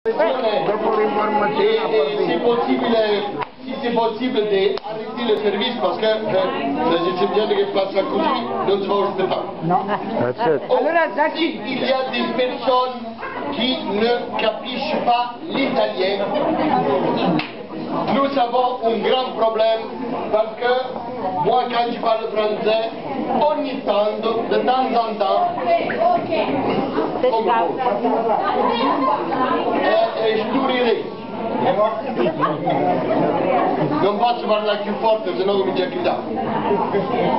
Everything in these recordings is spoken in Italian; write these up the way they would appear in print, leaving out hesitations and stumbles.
Dopo l'informazione, si c'est possible d'arrêter le service parce que je viens che passa così non si va au spettacolo. No. Si il y a des personnes qui ne capiscono pas l'italien, nous avons un grand problème parce que moi quand je parle français, ogni tanto, de temps en temps, je tournerai. Non posso parlare più forte, sinon comincio a gridare.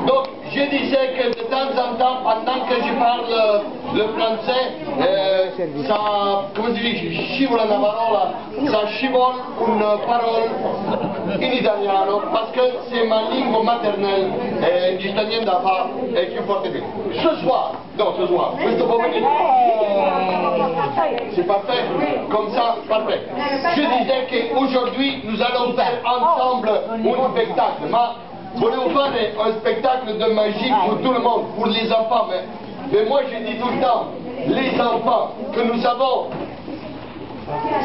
Donc, je disais que de temps en temps, pendant que je parle le français, ça, come si dice, scivola una parola, ça scivole une parole in italiano, parce que c'est ma lingua maternelle, e ci sta niente da fare, è più forte di me. Ce soir, questo pomeriggio. C'est parfait, comme ça, parfait. Je disais qu'aujourd'hui, nous allons faire ensemble un spectacle. Mais voulez-vous faire un spectacle de magie pour tout le monde, pour les enfants. Mais moi, je dis tout le temps, les enfants que nous avons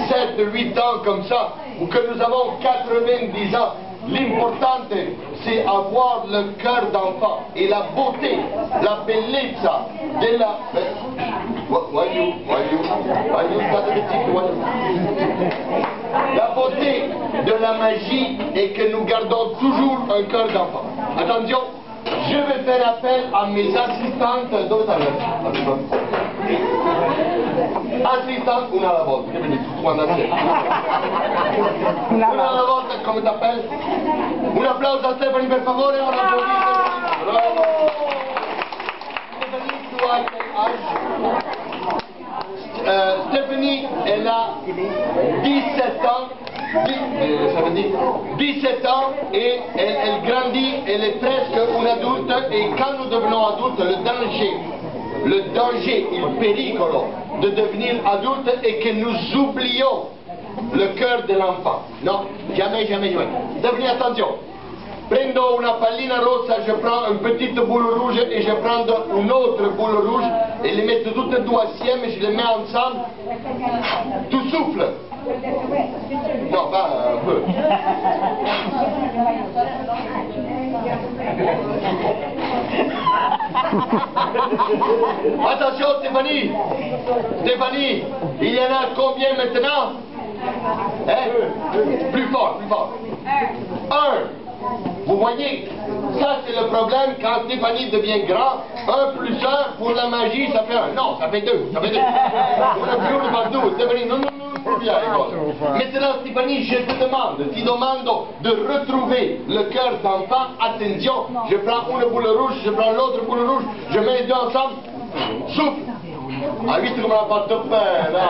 7, 8 ans comme ça, ou que nous avons 90 ans, l'important c'est avoir le cœur d'enfant et la beauté, la bellezza de la... La beauté de la magie est que nous gardons toujours un cœur d'enfant. Attention, je vais faire appel à mes assistantes. Dove stanno? Assistante, una alla volta, che vedi tutti quanti assieme. Una alla volta, come t'appelles? Un applauso a Stefani per favore, un applauso. Bravo! Stefani, tu hai quel âge? Stefani, elle a 17 ans. Ça veut dire 17 ans et elle grandit, elle est presque une adulte et quand nous devenons adultes, le danger, il pericolo de devenir adulte est que nous oublions le cœur de l'enfant. Non, jamais, jamais, jamais. Devenez attention. Prendo una pallina rossa, je prends une petite boule rouge et je prends une autre boule rouge et les metto toutes et deux assieme et je les mets ensemble. Tu souffles. Non, pas un peu. Attention Stéphanie. Stéphanie, il y en a combien maintenant? Hein? Plus fort, plus fort. 1. Vous voyez, ça c'est le problème quand Stéphanie devient grand. 1 plus 1 pour la magie, ça fait 1. Non, ça fait 2. Ça fait 2. On a plus 2. Stéphanie, non. Maintenant Stéphanie, je te demande de retrouver le cœur d'enfant. Attention, je prends une boule rouge, je prends l'autre boule rouge, je mets les deux ensemble. Souffle. Ah, vite comme la pâte de pain, là.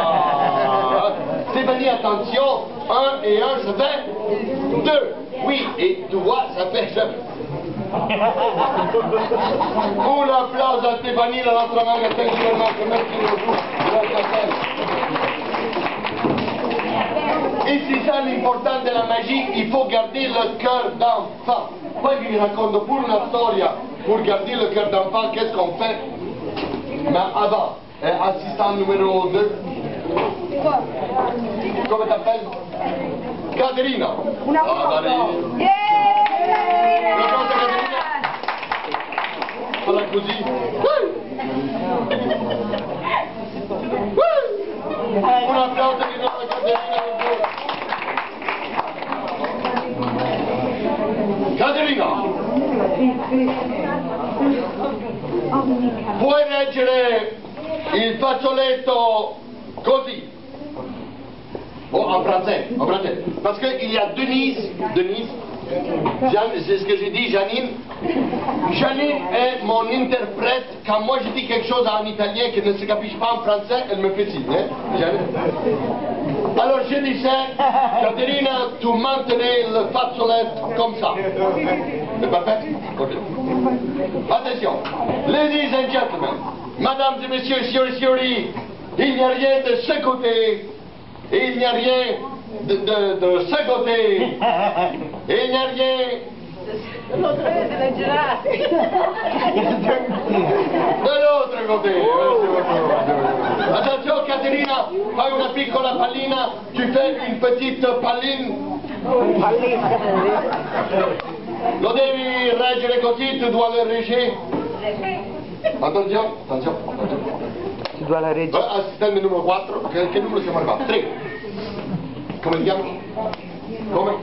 Stéphanie, attention, 1 et 1, ça fait 2. Oui, et tu vois, ça fait... Un applauso a Stéphanie, la nostra maga, merci beaucoup. Et c'est ça l'important de la magie, il faut garder le cœur d'enfant. Poi vi racconto pure una storia, pour garder le cœur d'enfant, qu'est-ce qu'on fait? Mais avant, assistant numéro 2. Come t'appelles? Caterina. Un applauso. Una cosa Caterina. Falla così. Un applauso di nuovo Caterina. Caterina. Puoi leggere il fazzoletto così? Oh, en français, parce qu'il y a Denise, c'est ce que j'ai dit, Janine. Janine est mon interprète. Quand moi je dis quelque chose en italien qui ne se capisce pas en français, elle me fait signe. Alors je disais, Caterina, tu maintenais le fazzoletto comme ça. C'est parfait? Ok. Attention, ladies and gentlemen, mesdames et messieurs, signori, il n'y a rien de ce côté. Il n'y a rien de ce côté. Il n'y a rien de l'autre bene con te. Attenzione Caterina, fai una piccola pallina, tu fais une petite palline. Lo devi reggere così, tu dois le regger. Attenzione, attenzione. Tu dois la reggere. Assistente numero 4, che numero siamo arrivati? 3. Come ti chiami? Come?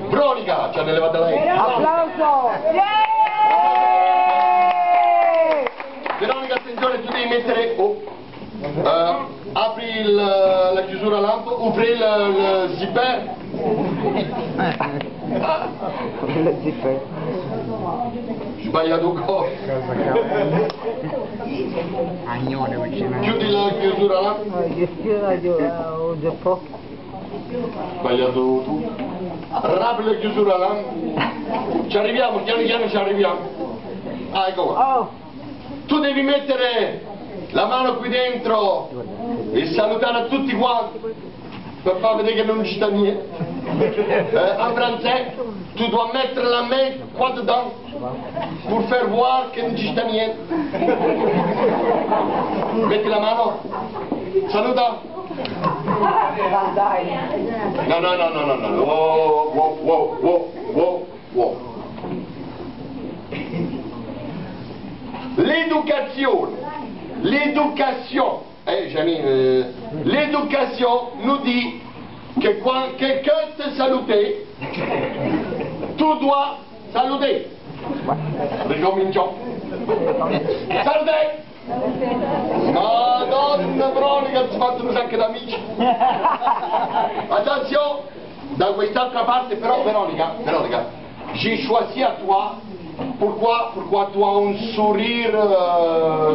Veronica, ci ha levata lei. Applauso! Veronica, attenzione, tu devi mettere... apri la chiusura a lampo, apri il zipper. Il zipper. Sbagliato cosa. Agnone vicino. Chiudi la chiusura a lampo. Ho già poco. Sbagliato tu. Rapri la chiusura a lampo. Ci arriviamo, piano piano ci arriviamo. Ah, ecco qua. Oh! Tu devi mettere la mano qui dentro e salutare a tutti quanti per far vedere che non ci sta niente. En français, tu dois mettre la main qua dedans pour faire voir che non ci sta niente. Metti la mano, saluta. No, no, no, no, no, no. Wow, wow, wow, wow, wow, wow. L'éducation, l'éducation nous dit que quand quelqu'un te salute, tu dois saluter. Ricominciamo. Salute! Madonna Veronica, ti ho fatto un sacco d'amici. Attenzione, da quest'altra parte però Veronica, j'ai choisi à toi. Pourquoi tu as un sourire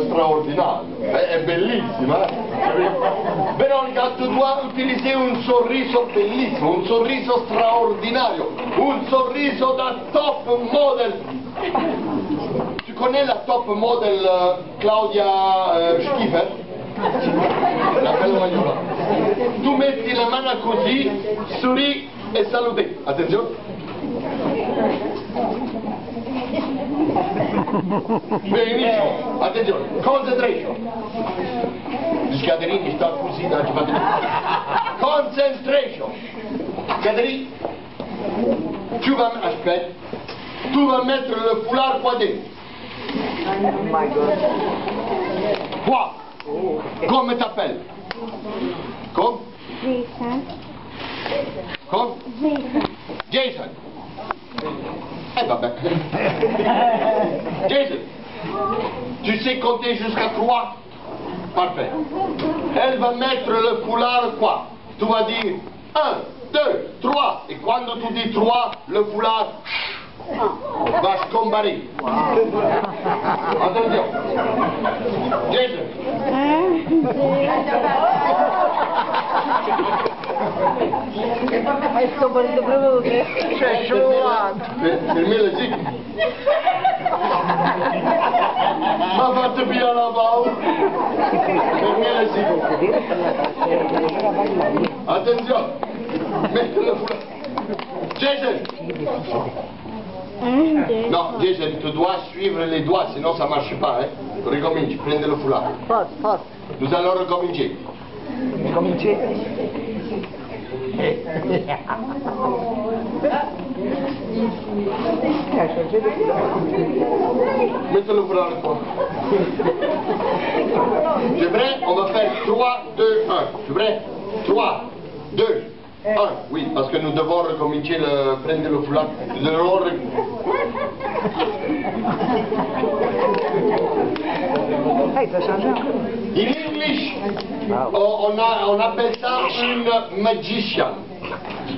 straordinario? È bellissima, Veronica, tu dois utiliser un sorriso bellissimo, un sorriso straordinario, un sorriso da top model. Tu connais la top model Claudia Schiffer? La bella magnola. Tu metti la mano così, sorri e saluti. Attenzione. Benissimo, attenzione, concentration. Gli Caterini sta così da concentration. Caterine, tu vas mettre le foulard qua dentro. Oh my God. Qua. Come t'appelles? Come? Come? Jason. Vabbè. Jason, tu sais compter jusqu'à 3? Parfait. Elle va mettre le foulard quoi? Tu vas dire 1, 2, 3. Et quand tu dis 3, le foulard va scompare. Attention. Jason. Sto morendo proprio che c'è sciolato. Per me le zic. Ma fatto via la paura. Per me le zic. Attenzione. Mettilo fuori. Jason. Non, Jason, tu dois suivre les doigts, sinon ça marche pas. Ricominci, prendi le foulard. Forza. Nous allons recommencer. Cominci. Mettez-le foulard quoi. Tu es prêt? On va faire 3, 2, 1. Tu es prêt? 3, 2, 1. Oui, parce que nous devons recommencer le prendre le foulard. Nous devons In English, on appelle ça une magician.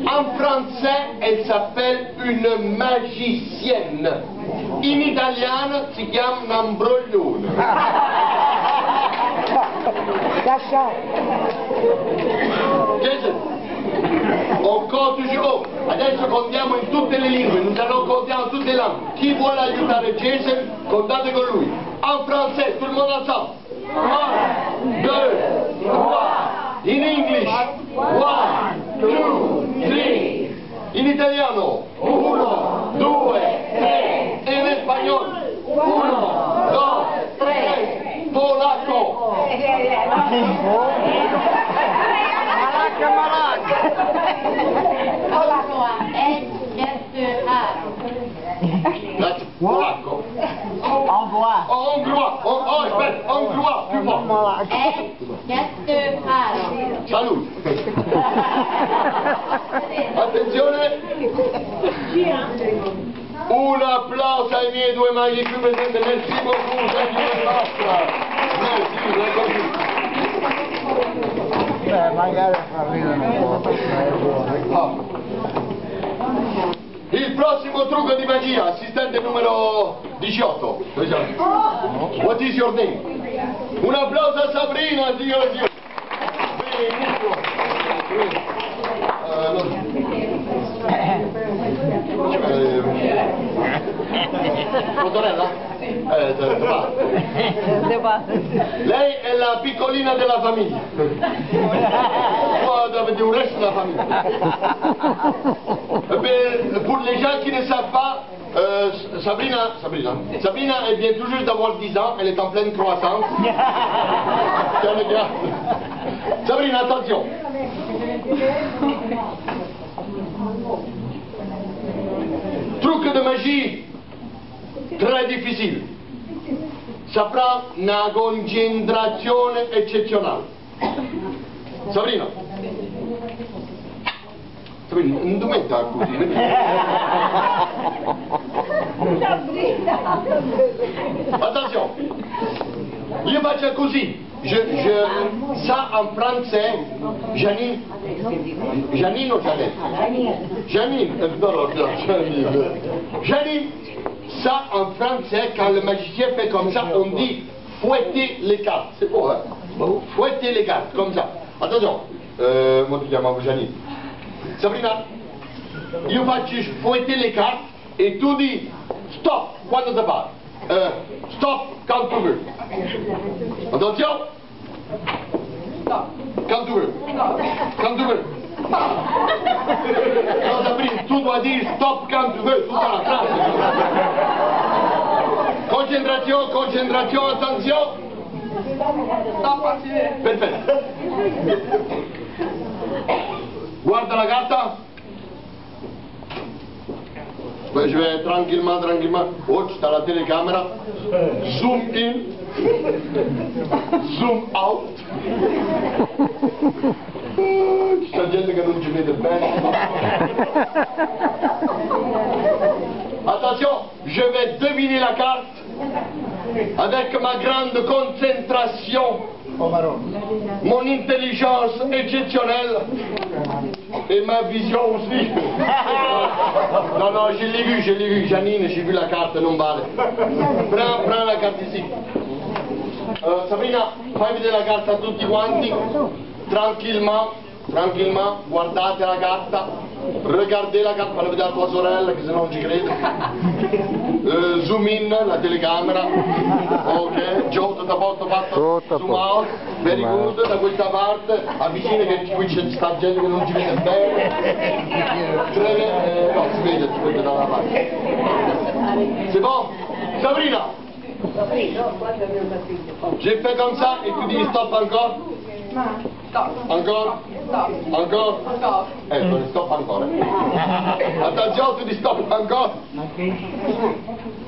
En français, elle s'appelle une magicienne. In italiano si chiama un ambroglione. Jason, on compte toujours. Adesso contiamo in tutte le lingue, nous allons compter en toutes les langues. Chi vuole aiutare Jason, contate con lui. En français, tout le monde ensemble. 1, 2, 3. In English. 1, 2, 3. In italiano. 1, 2, 3. In espagnol. 1, 2, 3. Polacco. Hongrois. Oh, hongrois. Oh, aspetta, hongrois, più forte. Salute. Attenzione. Un applauso ai miei due maghi più presenti. Merci beaucoup, thank you very much. Merci, Magari fa ridere un po'. Il prossimo trucco di magia, assistente numero 18. What is your name? Un applauso a Sabrina, signore e signori. Motorella? Lei è la piccolina della famiglia. Toi, avete un resto della famiglia. Pour les gens qui ne savent pas, Sabrina elle vient tout juste d'avoir 10 ans, elle est en pleine croissance. Sabrina, attention. Truc de magie très difficile. Ça prend una concentrazione eccezionale. Sabrina, non ti metta così. Attention, io faccio così. Ça en français, Janine ou Jeannette? Janine, Janine, ça en français, quand le magicien fait comme ça, on dit fouetter les cartes. C'est beau, hein? Fouetter les cartes, comme ça. Attention, moi ti chiamavo Janine. Sabrina, io faccio fouetter les cartes e tu di stop quando ti pare. Stop quand tu veux. Attention. Quand tu veux. Quand tu veux. Non, Sabrina, tu dois dire stop quand tu veux, tutta la frase. Concentration, concentration, attention. Perfetto. Guarda la carta. Poi je vais tranquillement. Oh, c'è la telecamera. Zoom in. Zoom out. C'è gente che non ci vede bene. Attention, je vais deviner la carte avec ma grande concentration, mon intelligence exceptionnelle et ma vision aussi. Non, je l'ai vu, Janine, j'ai vu la carte, non vale. Prends la carte ici. Sabrina, fai vedere la carta a tutti quanti, tranquillement, guardate la carta, regardez la carta, falla vedere a tua sorella che se no non ci crede. Zoom in, la telecamera, ok, Joe, tutto a posto fatto, zoom out, very good, da questa parte, avvicina che qui c'è sta gente che non ci vede bene, no, si vede dalla parte. C'est bon? Sabrina? J'ai fait comme ça et tu dis stop encore? Encore? Encore? Stop ancora. Attenzione, tu dis stop encore?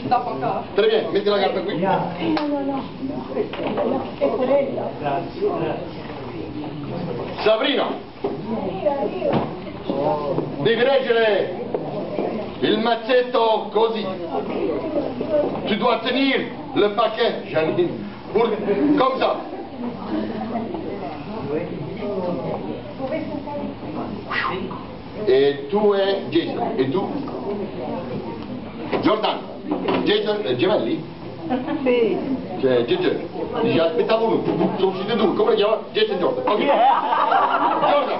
Stop ancora. Très bien, metti la carta qui. Sabrina, devi reggere il mazzetto così. Tu dois tenir le paquet, Janine, comme ça. E tu è Jason, e tu? Jordan, Jason, gemelli? Sì. Cioè, Jason, dice aspettavo uno, sono usciti due, come lo chiama? Jason Jordan, ok. Jordan.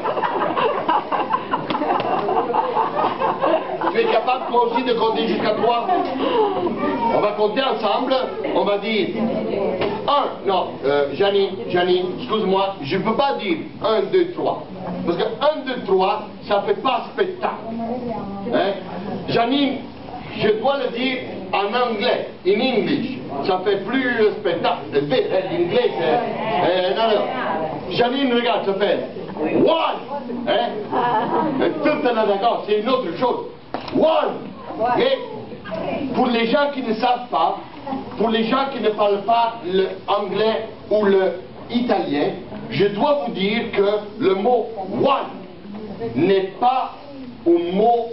Tu es capable toi aussi de compter jusqu'à 3? On va compter ensemble, on va dire 1, non, Janine, excuse-moi, je ne peux pas dire 1, 2, 3. Parce que 1, 2, 3, ça ne fait pas spectacle. Hein? Janine, je dois le dire en anglais, in English. Ça fait plus spectacle. L'anglais, c'est... non. Janine, regarde, ça fait 1, hein? 1, Maintenant, d'accord, c'est une autre chose. One. Et pour les gens qui ne savent pas, pour les gens qui ne parlent pas l'anglais ou l'italien, je dois vous dire que le mot one n'est pas un mot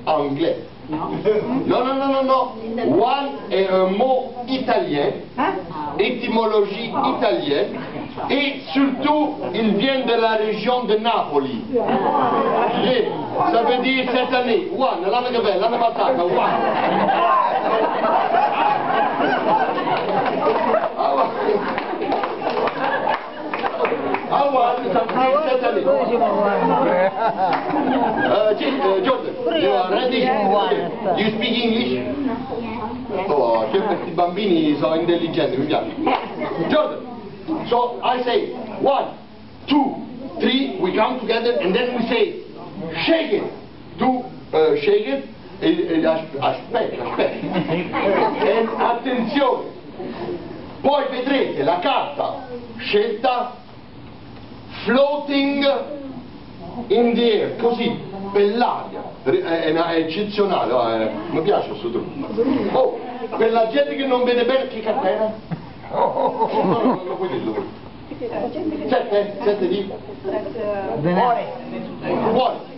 anglais. Non, non, non, non, non. One est un mot italien, étymologie italienne, et surtout, il vient de la région de Napoli. Et ça veut dire cette année, one, l'anno che viene, l'anno passato, one. One, ça veut dire cette année. Jordan, you are ready? You speak English? Oh, questi bambini sono intelligenti, mi piace. Jordan, so I say 1, 2, 3, we come together and then we say shake it. Tu shake it e aspetta. E attenzione, poi vedrete la carta scelta floating in the air, così, per l'aria, è eccezionale, mi piace questo trucco. Oh, per la gente che non vede bene, che carta era? No, non lo puoi dirlo. 7 di? Cuori.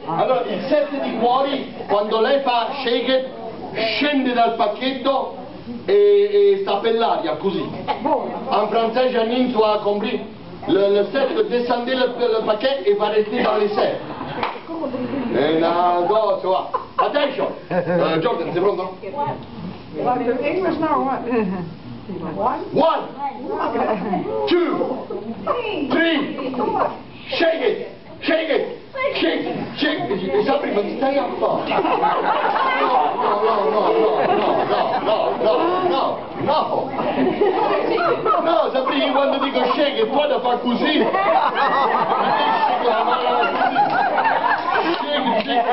Allora, il 7 di cuori, quando lei fa shake it, scende dal pacchetto e sta per l'aria, così. En français, Janine, tu as compris? Le 7 descendait le paquet et va rester dans les 7. Et là, tu vois. Attention. Jordan, sei pronto? English now, what? 1, 2, 3, shake it, shake it, shake it. Sapri, ma ti stai a fare? No, Sapri, quando dico shake it, poi da far così. Shake it.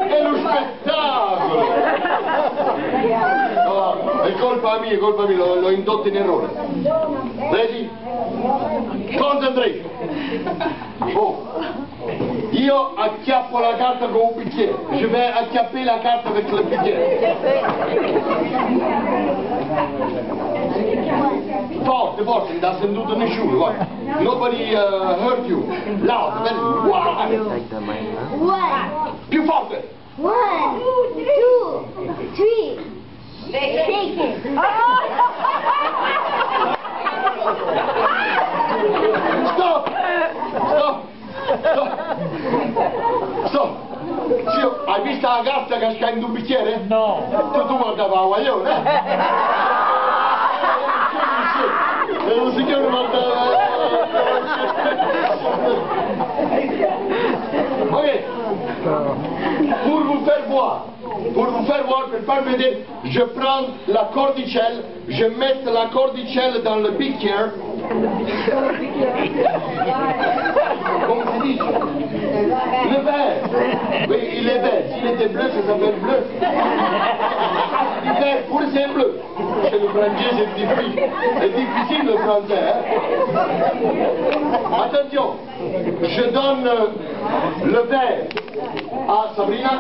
È lo spettacolo. No, è colpa mia, l'ho indotto in errore. Ready? Concentration. Oh. Io acchiappo la carta con un bicchiere. Je vais acchiapper la carta avec le bicchiere. Forte, non ti ha sentito nessuno, guarda. Nobody hurt you. Loud, very loud. Più forte. 1, 2, 3. Shake it. Stop! Zio, hai visto la carta che sta in un bicchiere? No. Tu guardavi la guaglione, e non si chiama guardare. Ok. Pour vous faire voir, pour pas me dire, je prends la cordicelle, je mets la cordicelle dans le beaker. Comment tu dis? Le vert. Oui, il est vert. S'il était bleu, ça s'appelle bleu. Il est vert, pour c'est bleu. Chez le français, c'est difficile. C'est difficile le français. Hein? Attention, je donne le vert à Sabrina.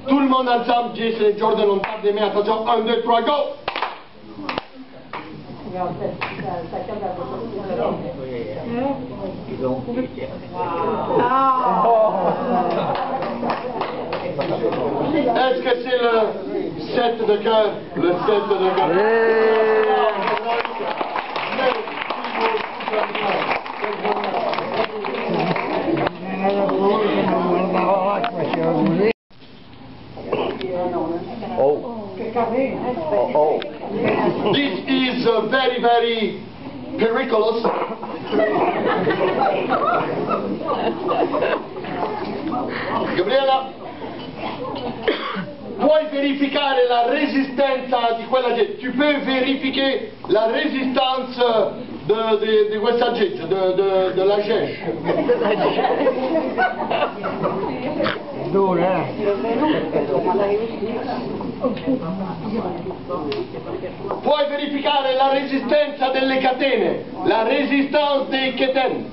Tout le monde ensemble, Jason et Jordan, on tape des mains. Attention, 1, 2, 3, go! Est-ce que c'est le 7 de cœur? Le 7 de cœur. Oh. This is very, very periculous. Gabriela, puoi verificare la resistenza di quella gente? Tu peux vérifier la résistance de questa gente, de la gente. Dura. Puoi verificare la resistenza delle catene, la resistance dei catene.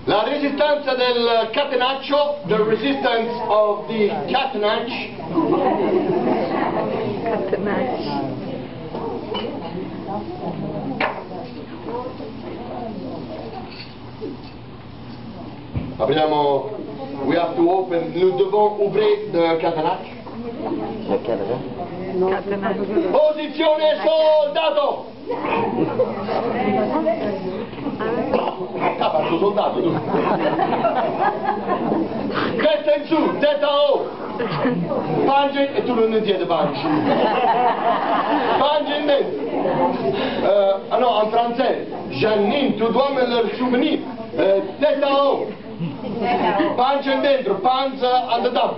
La resistenza del catenaccio, the resistance of the catenaccio. Apriamo, we have to open, nous devons ouvrir le catenaccio. Posizione soldato! Ah, faccio soldato tu! Testa in su, testa en haut! Pancia e tu non entiendes pancia! Pancia in dentro! Ah no, en français, Janine, tu dois me le souvenir! Testa en haut! Pancia in dentro, panza en dedans!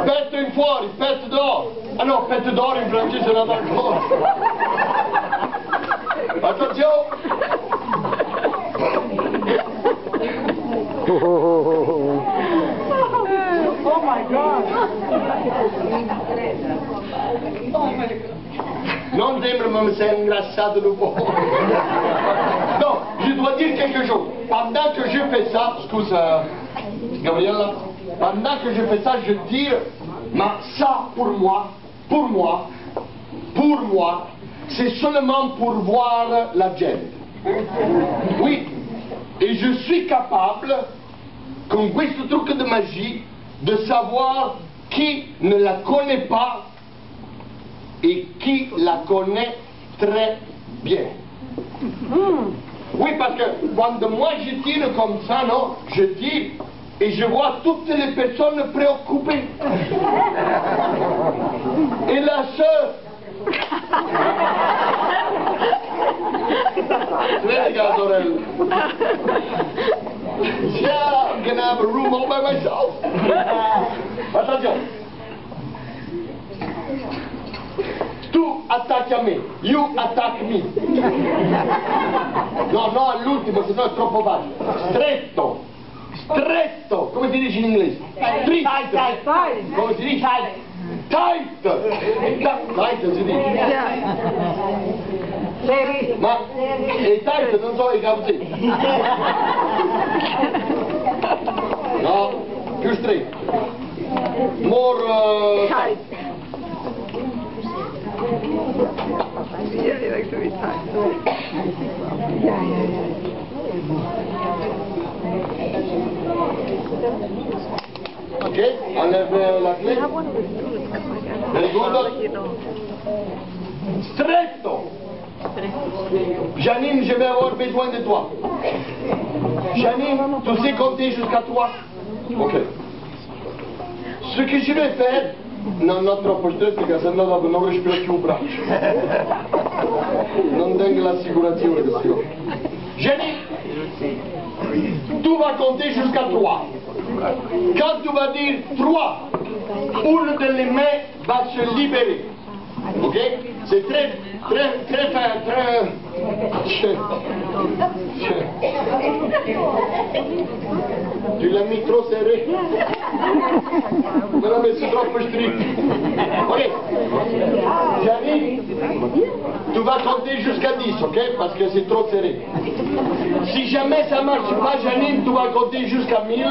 Petto in fuori, petto dehors! Ah no, petto d'oro in francese è un'altra cosa! Attenzione! Oh my God! Non sembra que mi sei ingrassato un po'. Non, je dois dire quelque chose. Pendant que je fais ça, scusa Gabriella, pendant que je fais ça, je tire, mais ça pour moi, c'est seulement pour voir la gente. Oui, et je suis capable, con questo truc de magie, de savoir qui ne la connaît pas et qui la connaît très bien. Oui, parce que quand moi je tire comme ça, non, je tire et je vois toutes les personnes préoccupées. Et la sœur. Vedi la sorella? Yeah, I'm gonna have a room all by myself. Attention. Tu attacchi a me, you attack me. No, no all'ultimo, se no è troppo facile. Stretto, stretto, come si dice in inglese? Tight, come si dice? Tight, tight si dice. Ma i tight non sono i calzetti. No, più stretto. More tight. Yeah, he likes to be tight. Ok, enlève la clé. Very good. Stretto. Janine, je vais avoir besoin de toi. Janine, tu sais compter jusqu'à 3? Ok. Ce que je vais faire, non troppo stretto, che sennò dopo non respiro più un braccio. Non tengo l'assicurazione che sto. Janine, tu vas compter jusqu'à 3. Quand tu vas dire 3, une de les mains va se libérer. Ok? C'est très Tu l'as mis trop serré. Me l'ha messo troppo stretto. Ok? Janine, tu vas compter jusqu'à 10, ok? Parce que c'est trop serré. Si jamais ça marche pas, Janine, tu vas compter jusqu'à 1000.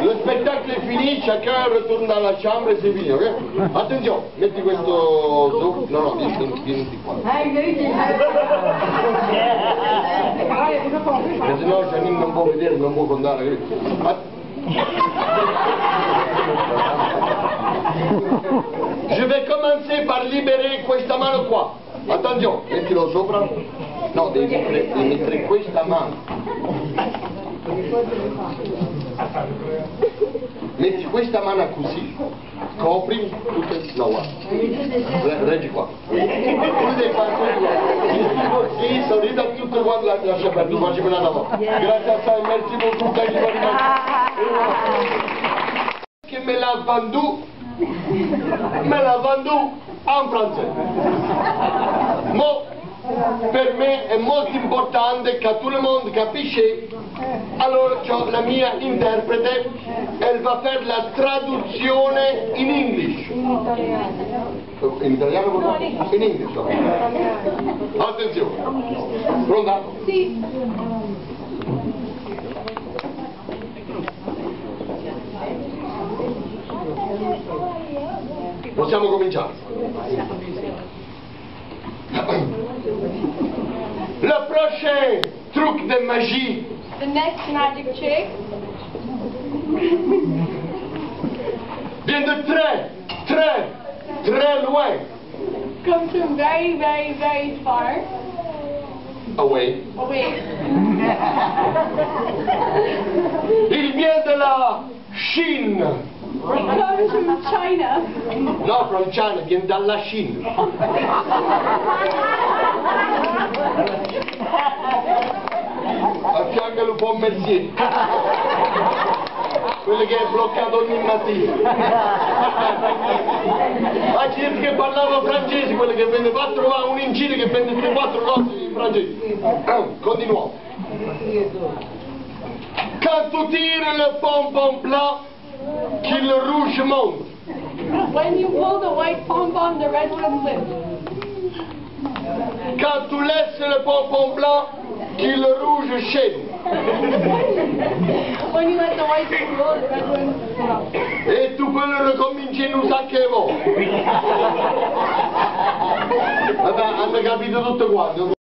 Le spectacle est fini, chacun retourne dans la chambre et c'est fini, ok? Attenzione, metti questo su. No, vieni qua. Perché sennò Janine non può vedere, non può contare. Je vais commencer par libérer questa mano qua. Attenzione, mettilo sopra. No, devi mettere questa mano. Metti questa mano così, copri tutte. No, guarda. Reggi qua. Tu devi fare così. Sì, sorrida a tutti quanti, lascia perdere, tu facci quella volta. Grazie a te, merci beaucoup, che me l'ha vendu en français. Mo, per me è molto importante che tutto il mondo capisce. Allora c'ho la mia interprete, elle va fare la traduzione in English. In italiano cosa? In English. Attenzione. Pronta? Sì. Possiamo cominciare. Le prochain truc de magie. The next magic trick Vient de très loin. comes from very, very, very far Away. away. Il vient de la Chine. It comes from China. No, from China, viene dalla Cina. Affiancalo un po' Mercier. Quello che è bloccato ogni mattina. Ma c'è gente che parlava francese, quello che venne a trovare un incino che vende queste 4 cose in francese. Continuiamo. Quand tu tires le pompon blanc, qu'il le rouge monte. When you pull the white pom-pom, the red one lift. Quand tu laisses le pompon blanc, qu'il le rouge scende. When you let the white one roll, the red one drops. E tu peux le ricominciare un sacco di volte. Vabbè, hanno capito tutto quanto.